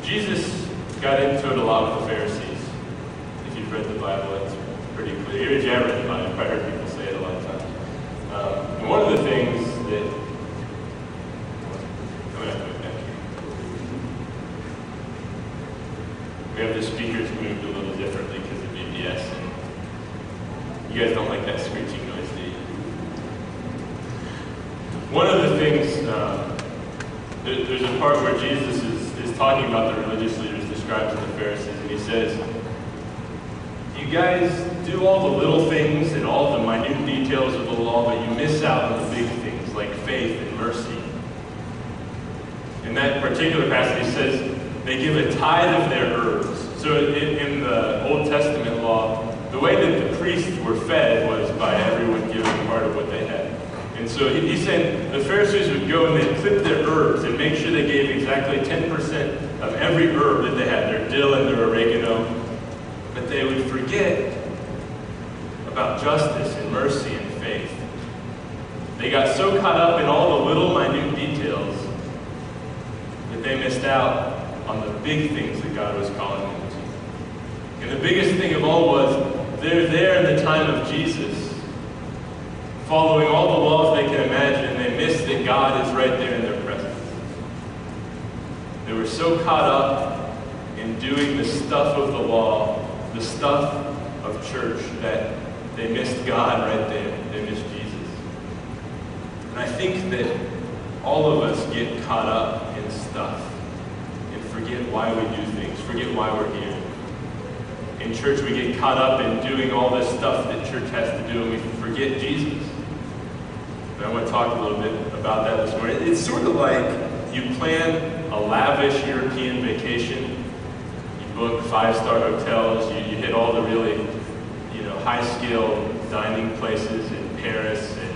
Jesus got into it a lot with the Pharisees. If you've read the Bible, it's pretty clear. Even if you haven't read the Bible, you've probably heard people say it a lot of times. And one of the things that I'm going to have to go back here. We have the speakers moved a little differently because of VBS, and you guys don't like that screeching noise, do you? One of the things, there's a part where Jesus is talking about the religious leaders described to the Pharisees, and he says, you guys do all the little things and all the minute details of the law, but you miss out on the big things like faith and mercy. In that particular passage, he says they give a tithe of their herbs. So in the Old Testament law, the way that the priests were fed was by everyone giving part of what they had. And so he's saying the Pharisees would go and they'd clip their herbs and make sure they gave exactly 10% of every herb that they had, their dill and their oregano. But they would forget about justice and mercy and faith. They got so caught up in all the little minute details that they missed out on the big things that God was calling them to. And the biggest thing of all was they're there in the time of Jesus, following all the laws they can imagine, and they miss that God is right there in their presence. They were so caught up in doing the stuff of the law, the stuff of church, that they missed God right there. They missed Jesus. And I think that all of us get caught up in stuff and forget why we do things, forget why we're here. In church, we get caught up in doing all this stuff that church has to do, and we forget Jesus. And I want to talk a little bit about that this morning. It's sort of like you plan a lavish European vacation. You book 5-star hotels. You hit all the really, high-scale dining places in Paris and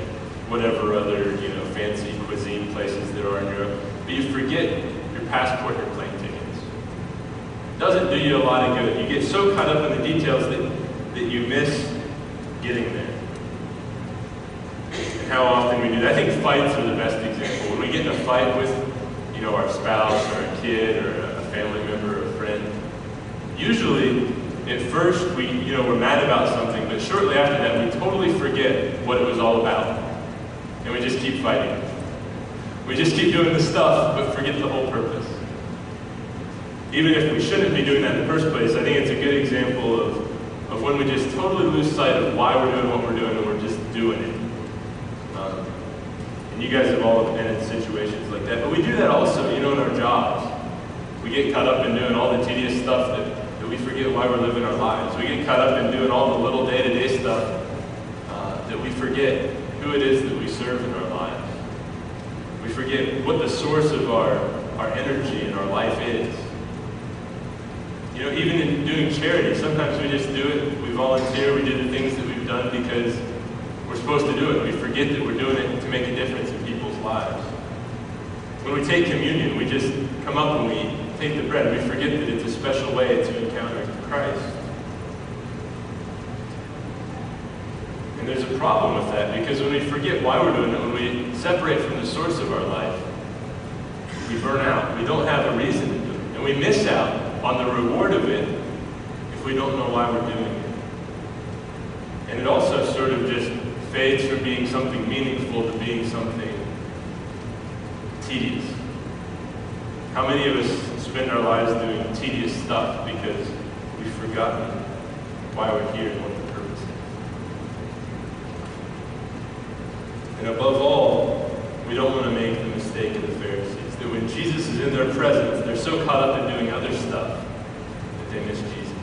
whatever other, fancy cuisine places there are in Europe. But you forget your passport and your plane tickets. It doesn't do you a lot of good. You get so caught up in the details that you miss getting there. And how often we do that. I think fights are the best example. When we get in a fight with, our spouse or a kid or a family member or a friend, usually at first we're mad about something, but shortly after that we totally forget what it was all about. And we just keep fighting. We just keep doing the stuff, but forget the whole purpose. Even if we shouldn't be doing that in the first place, I think it's a good example of when we just totally lose sight of why we're doing what we're doing and we're just doing it. And you guys have all been in situations like that. But we do that also, in our jobs. We get caught up in doing all the tedious stuff that we forget why we're living our lives. We get caught up in doing all the little day-to-day stuff that we forget who it is that we serve in our lives. We forget what the source of our energy in our life is. Even in doing charity, sometimes we just do it, we volunteer, we do the things that we've done because we're supposed to do it. We forget that we're doing it to make a difference in people's lives. When we take communion, we just come up and we take the bread. We forget that it's a special way to encounter Christ. And there's a problem with that, because when we forget why we're doing it, when we separate from the source of our life, we burn out. We don't have a reason to do it. And we miss out on the reward of it if we don't know why we're doing it. And it also sort of just fades from being something meaningful to being something tedious. How many of us spend our lives doing tedious stuff because we've forgotten why we're here and what the purpose is? And above all, we don't want to make the mistake of the Pharisees, that when Jesus is in their presence, they're so caught up in doing other stuff that they miss Jesus.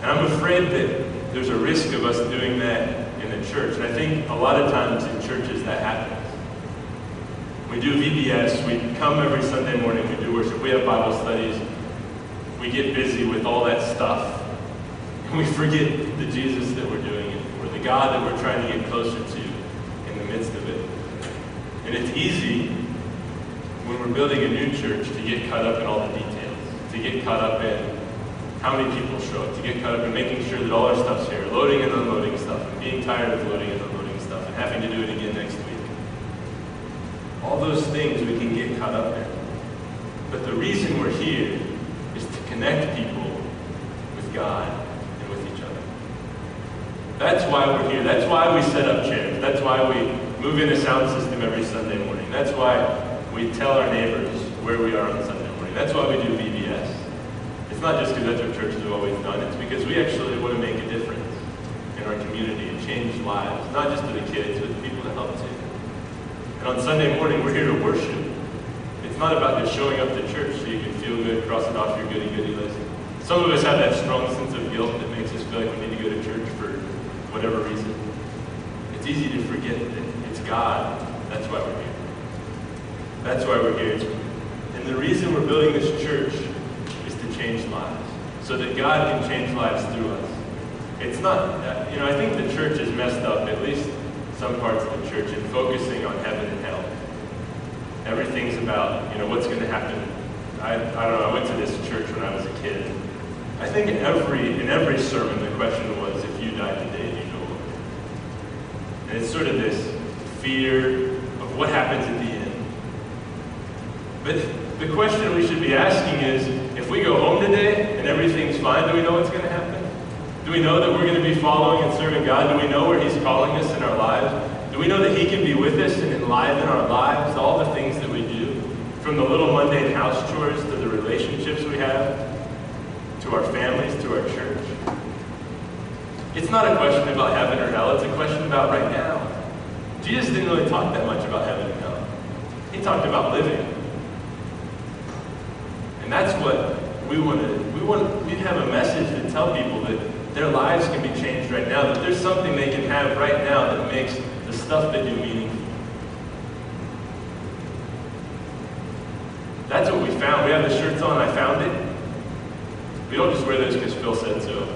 And I'm afraid that there's a risk of us doing that in the church. And I think a lot of times in churches that happens. We do VBS, we come every Sunday morning, we do worship, we have Bible studies, we get busy with all that stuff, and we forget the Jesus that we're doing it for, the God that we're trying to get closer to in the midst of it. And it's easy when we're building a new church to get caught up in all the details, to get caught up in how many people show up, to get caught up in making sure that all our stuff's here, loading and unloading stuff, and being tired of loading and unloading stuff, and having to do it again next week. All those things we can get caught up in. But the reason we're here is connect people with God and with each other. That's why we're here. That's why we set up chairs. That's why we move in a sound system every Sunday morning. That's why we tell our neighbors where we are on Sunday morning. That's why we do VBS. It's not just because that's what churches have always done. It's because we actually want to make a difference in our community and change lives, not just to the kids, but the people that help too. And on Sunday morning, we're here to worship. It's not about just showing up to church so you can feel good, cross it off your goody-goody list. Some of us have that strong sense of guilt that makes us feel like we need to go to church for whatever reason. It's easy to forget that it's God. That's why we're here. That's why we're here. And the reason we're building this church is to change lives, so that God can change lives through us. It's not, I think the church is messed up, at least some parts of the church, in focusing on heaven and hell. Everything's about, what's going to happen. I don't know, I went to this church when I was a kid. I think in every sermon the question was, if you died today, do you know what? And it's sort of this fear of what happens at the end. But the question we should be asking is, if we go home today and everything's fine, do we know what's going to happen? Do we know that we're going to be following and serving God? Do we know where He's calling us in our lives? Do we know that He can be with us and enliven our lives, all the things that we do, from the little mundane house chores to the relationships we have, to our families, to our church? It's not a question about heaven or hell, it's a question about right now. Jesus didn't really talk that much about heaven and hell. He talked about living. And that's what we want to, we have a message to tell people that their lives can be changed right now, that there's something they can have right now that makes the stuff they do meaningful. That's what we found. We have the shirts on, I found it. We don't just wear those because Phil said so.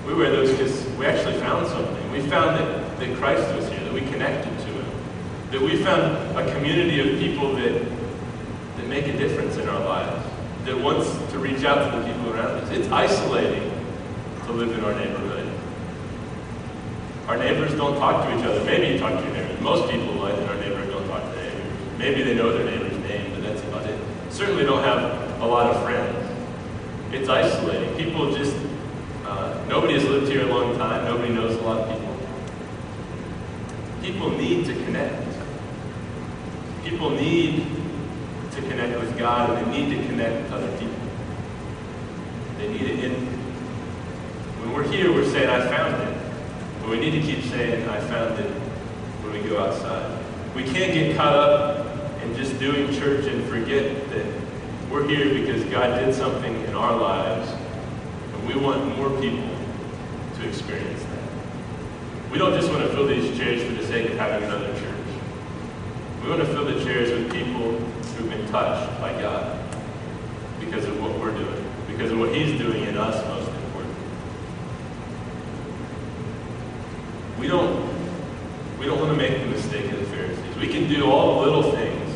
We wear those because we actually found something. We found that Christ was here, that we connected to Him. That we found a community of people that make a difference in our lives. That wants to reach out to the people around us. It's isolating to live in our neighborhood. Our neighbors don't talk to each other. Maybe you talk to your neighbors. Most people in our neighborhood don't talk to their neighbors. Maybe they know their neighbor's name, but that's about it. Certainly don't have a lot of friends. It's isolating. People just, nobody has lived here a long time. Nobody knows a lot of people. People need to connect. People need to connect with God, and they need to connect with other people. They need it in. When we're here, we're saying, I found it. But we need to keep saying, I found it when we go outside. We can't get caught up in just doing church and forget that we're here because God did something in our lives, and we want more people to experience that. We don't just want to fill these chairs for the sake of having another church. We want to fill the chairs with people who've been touched by God because of what we're doing, because of what He's doing in us, most important. We don't want to make the mistake of the Pharisees. We can do all the little things.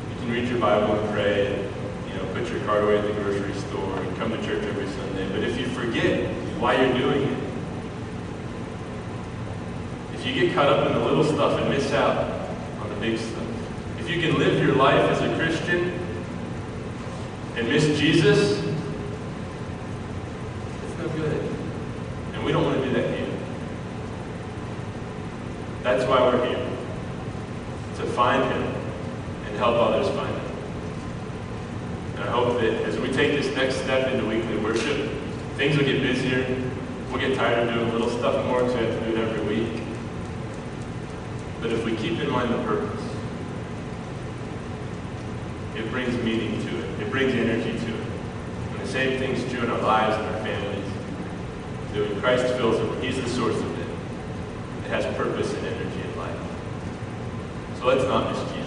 You can read your Bible and pray, and put your card away at the grocery store, and come to church every Sunday. But if you forget why you're doing it, if you get caught up in the little stuff and miss out on the big stuff, if you can live your life as a Christian and miss Jesus, it's no good. And we don't want to do that here. That's why we're here. To find Him and help others find Him. And I hope that as we take this next step into weekly worship, things will get busier. We'll get tired of doing little stuff more because we have to do it every week. But if we keep in mind the purpose, it brings meaning to it. It brings energy to it. And the same thing's true in our lives and our families. That when Christ fills it, He's the source of it. It has purpose and energy in life. So let's not miss Jesus.